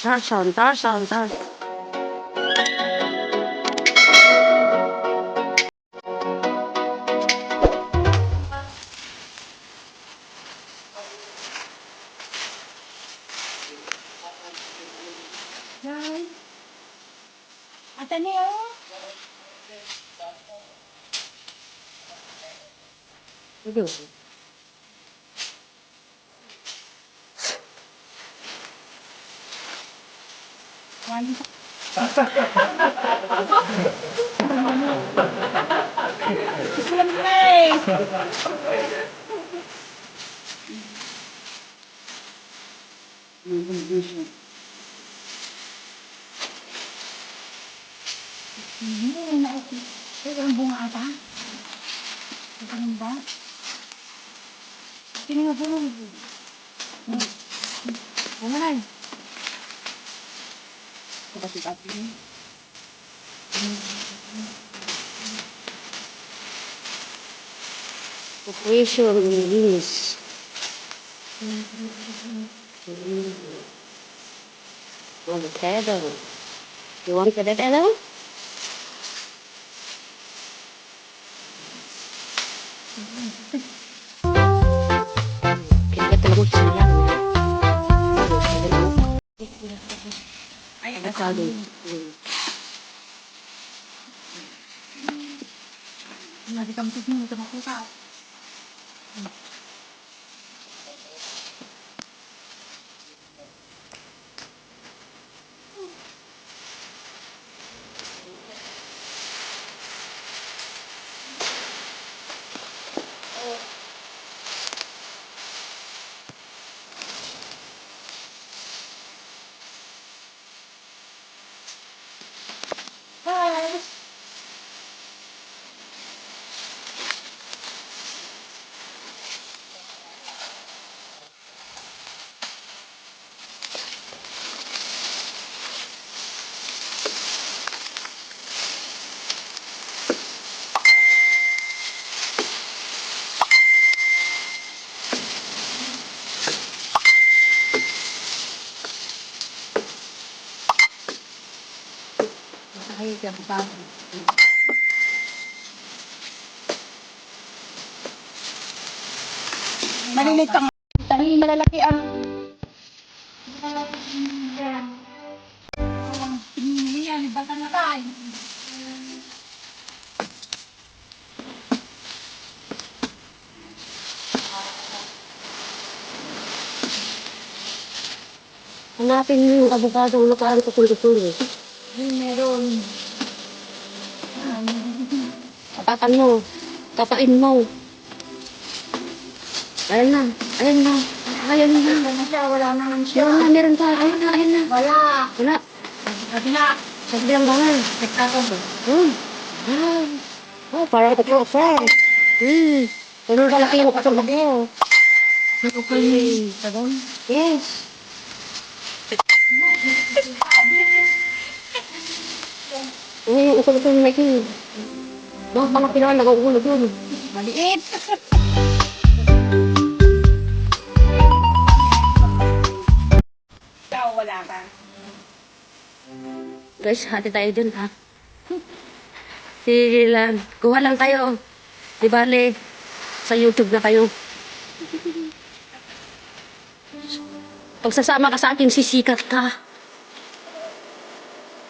Tarzan, Tarzan, Tarzan. Yan. Ate niyo. Aduh. One. Ito ang bunga ata. Ito ang ba? Tingnan mo po. Bunga na. Ito kasi pati. Operation release. On the tether. You want the tether? Kita telah siang. Ay, Ada kali. Lagi kami tuh sama aku kak. Hai. Ay, gampang. Maliliit ang tahi, malalaki ang pinili yan, iba ka na tayo. Hanapin mo yung avocado na parang kukulit-kulit. Meron. Tapakan mo. Tapain mo. Ayan na. Ayan na. Ayan na. Wala na siya, wala naman siya. Meron pa. Ayan na. Ayan na. Wala. Wala. Sabi na, Sabi lang bangal. nagkakaw ba? Wow. Oh, parang ito sa. Pero kalaki yung katulog mo. Nagkakaw sabon. Yes. Ito yung making. Bakit pang pinaka nag-uulog yun? Maliit. Ikaw, wala ka. Guys, hati tayo dun ha. Sige lang. Kuha lang tayo. Di bale, sa YouTube na kayo. Pag sasama ka sa akin, sisikat ka.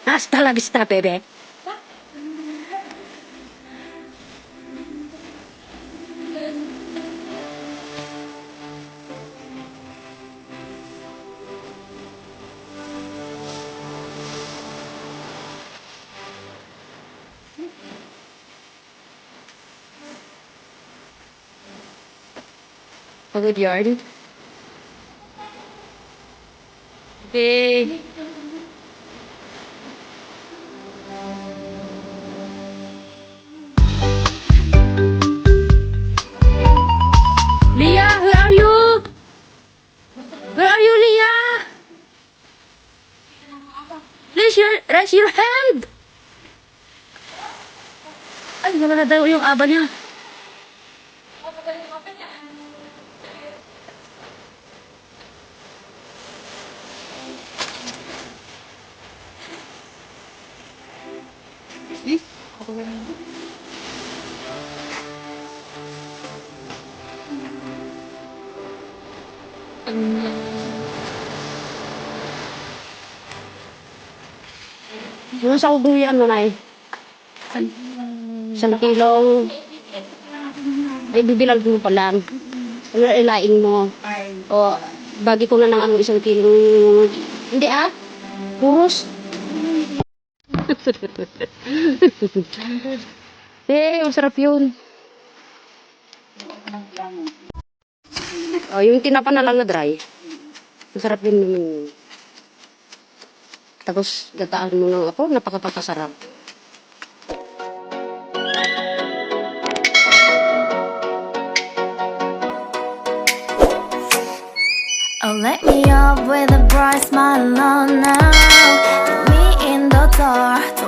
Hasta la vista, bebe. Pagod yard. Be. Leah, where are you? Where are you, Leah? Raise your hand. Ay, wala na daw yung aba niya. Yung sa ubuyan mo na eh. 1 kilong. Ay, bibilang mo pa lang. Ilaing mo. O, bagi ko na ng 1 kilong. Hindi ah. Puros. Eh, masarap yun. Oh, yung tinapa na lang na dry. Masarap yun naman yun. Tapos, gataan mo ng ako, napakapapasarap. Oh, let me up with a bright smile on now. Meet me in the dark.